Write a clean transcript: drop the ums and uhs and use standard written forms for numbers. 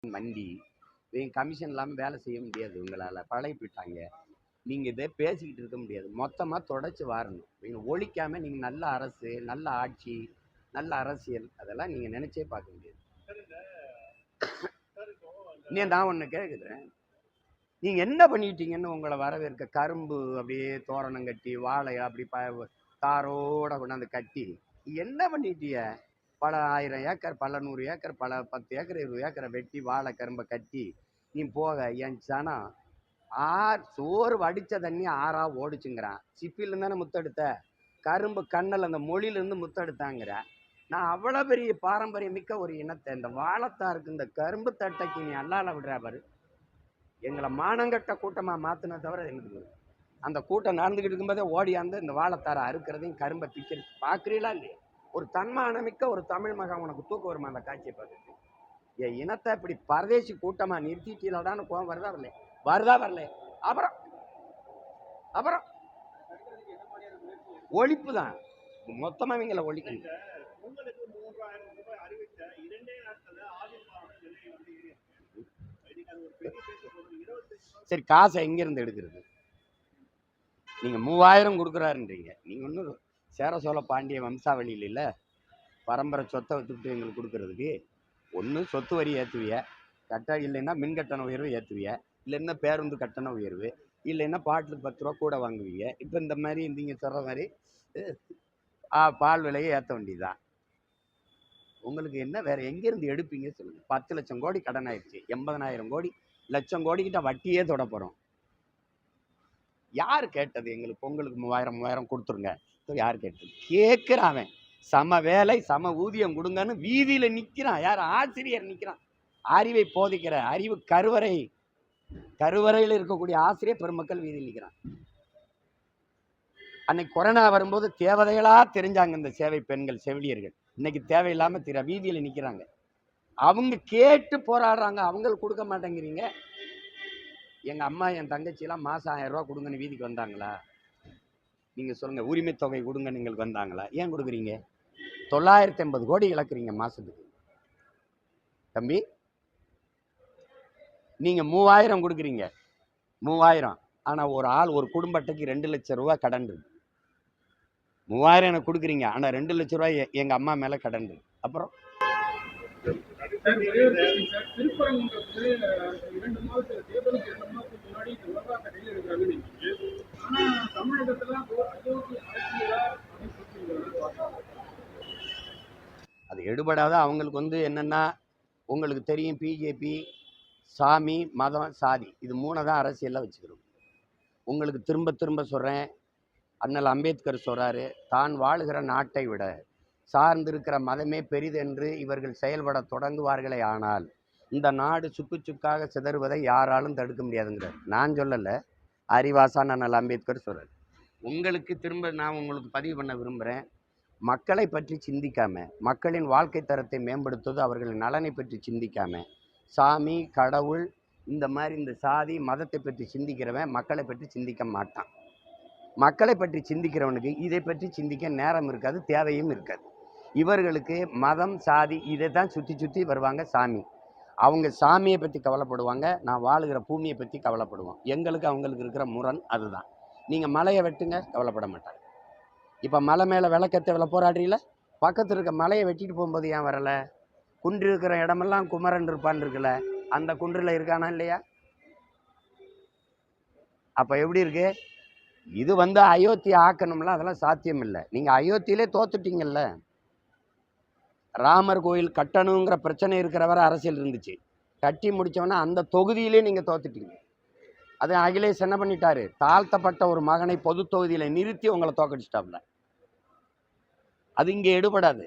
மண்டி commission இல்லாமல் வேலை செய்ய முடியாது. உங்களால் பழகி போயிட்டாங்க. நீங்கள் இதை பேசிக்கிட்டு இருக்க முடியாது. மொத்தமாக தொடச்சி வாரணும். நீங்கள் ஒழிக்காமல் நீங்கள் நல்ல அரசு, நல்ல ஆட்சி, நல்ல அரசியல் அதெல்லாம் நீங்கள் நினச்சே பார்க்க முடியாது. நீ நான் ஒன்று கேட்குறேன், நீங்கள் என்ன பண்ணிட்டீங்கன்னு உங்களை வரவேற்க கரும்பு அப்படியே தோரணம் கட்டி வாழை அப்படி தாரோட கொண்டாந்து கட்டி என்ன பண்ணிட்டீங்க? பல 1000 ஏக்கர், பல 100 ஏக்கர், பல 10 ஏக்கர், 20 ஏக்கரை வெட்டி வாழை கரும்பை கட்டி நீ போக என் சனம் சோறு வடித்த தண்ணி ஆறா ஓடிச்சுங்கிறான். சிப்பிலேருந்து தானே முத்தெடுத்த, கரும்பு கண்ணல் அந்த மொழியிலேருந்து முத்தெடுத்தாங்கிற. நான் அவ்வளோ பெரிய பாரம்பரியம் மிக்க ஒரு இனத்தை இந்த வாழைத்தாருக்கு இந்த கரும்பு தட்டைக்கு நீ அல்லால விடுறா பாரு. எங்களை மானங்கட்ட கூட்டமாக மாற்றின தவிர எனக்கு அந்த கூட்டம் நடந்துக்கிட்டு இருக்கும்போதே ஓடியாந்து இந்த வாழைத்தாரை அறுக்கிறதையும் கரும்பை பிக்கிறது பார்க்குறீங்களா இல்லையா? ஒரு தன்மானமிக்க ஒரு தமிழ் மகன் உனக்கு தூக்க வருமா அந்த காட்சியை பார்த்துட்டு? என் இனத்தை இப்படி பரதேசி கூட்டமாக நிறுத்திட்டீங்களான்னு கோவம் வருதா வரல? வருதா வரல? அப்புறம் அப்புறம் ஒழிப்பு தான் மொத்தமாக இவங்களை ஒழிக்கணும். சரி, காசை எங்கிருந்து எடுக்கிறது? நீங்க 3000 கொடுக்குறாருன்றீங்க. நீங்க ஒன்றும் சேர சோழ பாண்டிய வம்சாவளியில் இல்லை, பரம்பரை சொத்தை வித்துட்டு எங்களுக்கு கொடுக்கறதுக்கு. ஒன்று சொத்து வரி ஏற்றுவிய, இல்லைன்னா மின் கட்டண உயர்வு ஏற்றுவிய, இல்லைன்னா பேருந்து கட்டண உயர்வு, இல்லைன்னா பாட்டிலுக்கு 10 ரூபா கூட வாங்குவீங்க. இப்போ இந்த மாதிரி நீங்கள் சொல்கிற மாதிரி பால் விலையை ஏற்ற வேண்டியதுதான். உங்களுக்கு என்ன வேற எங்கேருந்து எடுப்பீங்க சொல்லுங்க? 10 லட்சம் கோடி கடன் ஆயிடுச்சு, 80,000 கோடி லட்சம் கோடிக்கிட்ட வட்டியே தொட போகிறோம். யார் கேட்டது எங்களுக்கு பொங்கலுக்கு 3000 கொடுத்துருங்க? யார் கேட்டது? கேட்குறான் சம வேலை சம ஊதியம் கொடுங்கன்னு வீதியில் நிற்கிறான். யார்? ஆசிரியர் நிற்கிறான். அறிவை போதிக்கிற அறிவு கருவறையில் இருக்கக்கூடிய ஆசிரியர் பெருமக்கள் வீதியில் நிற்கிறான். அன்னைக்கு கொரோனா வரும்போது தேவதைகளா தெரிஞ்சாங்க இந்த சேவை பெண்கள், செவிலியர்கள். இன்னைக்கு தேவையில்லாம வீதியில் நிற்கிறாங்க. அவங்க கேட்டு போராடுறாங்க, அவங்களுக்கு கொடுக்க மாட்டேங்கிறீங்க. எங்க அம்மா என் தங்கச்சியெல்லாம் மாசம் 1000 ரூபா கொடுங்கன்னு வீதிக்கு வந்தாங்களா? நீங்க சொல்லுங்க. உரிமை தொகை கொடுங்கன்னு எங்களுக்கு வந்தாங்களா? ஏன் கொடுக்குறீங்க? 950 கோடி இழக்கிறீங்க மாசத்துக்கு. தம்பி, நீங்க 3000 கொடுக்குறீங்க, 3000. ஆனா ஒரு ஆள் ஒரு குடும்ப அட்டைக்கு 2 லட்சம் ரூபாய் கடன் இருக்கு. 3000 எனக்கு கொடுக்குறீங்க, ஆனா 2 லட்சம் ரூபாய் எங்க அம்மா மேல கடன் இருக்கு. அப்புறம் அது எடுபடாத. அவங்களுக்கு என்னன்னா, உங்களுக்கு தெரியும், பிஜேபி சாமி மதம் சாதி இது 3 தான் அரசியலில் வச்சுக்கிறோம். உங்களுக்கு திரும்ப திரும்ப சொல்கிறேன், அண்ணல் அம்பேத்கர் சொல்கிறாரு, தான் வாழுகிற நாட்டை விட சார்ந்திருக்கிற மதமே பெரிதென்று இவர்கள் செயல்பட தொடங்குவார்களே ஆனால் இந்த நாடு சுக்கு சுக்காக சிதறுவதை யாராலும் தடுக்க முடியாதுங்கிறார். நான் சொல்லலை, அறிவாசான் அண்ணல் அம்பேத்கர் சொல்கிறார். உங்களுக்கு திரும்ப நான் உங்களுக்கு பதிவு பண்ண விரும்புகிறேன், மக்களை பற்றி சிந்திக்காம, மக்களின் வாழ்க்கை தரத்தை மேம்படுத்துவது, அவர்களின் நலனை பற்றி சிந்திக்காம, சாமி கடவுள் இந்த மாதிரி இந்த சாதி மதத்தை பற்றி சிந்திக்கிறவன் மக்களை பற்றி சிந்திக்க மாட்டான். மக்களை பற்றி சிந்திக்கிறவனுக்கு இதை பற்றி சிந்திக்க நேரம் இருக்காது, தேவையும் இருக்காது. இவர்களுக்கு மதம் சாதி இதை தான் சுற்றி சுற்றி வருவாங்க. சாமி அவங்க சாமியை பற்றி கவலைப்படுவாங்க, நான் வாழுகிற பூமியை பற்றி கவலைப்படுவோம். எங்களுக்கு அவங்களுக்கு இருக்கிற முரண் அதுதான். நீங்கள் மலையை வெட்டுங்க, கவலைப்பட மாட்டாங்க. இப்போ மலை மேலே விளக்கத்தை போராடுறீல, பக்கத்தில் இருக்க மலையை வெட்டிட்டு போகும்போது ஏன் வரலை? குன்று இருக்கிற இடமெல்லாம் குமரன் இருப்பான்னு இருக்குல்ல, அந்த குன்றில் இருக்கானா இல்லையா? அப்போ எப்படி இருக்கு இது? அயோத்தி ஆக்கணும்ல, அதெல்லாம் சாத்தியம் இல்லை. நீங்கள் அயோத்தியிலே தோத்துட்டீங்கல்ல. ராமர் கோயில் கட்டணுங்கிற பிரச்சனை இருக்கிற வரை அரசியல் இருந்துச்சு, கட்டி முடித்தவொன்னே அந்த தொகுதியிலே நீங்கள் தோத்துட்டீங்க. அது அகிலேஷ் என்ன பண்ணிட்டாரு? தாழ்த்தப்பட்ட ஒரு மகனை பொது தொகுதியில் நிறுத்தி உங்களை தோக்கடிச்சிட்டாப்ல. அது இங்கே எடுபடாது.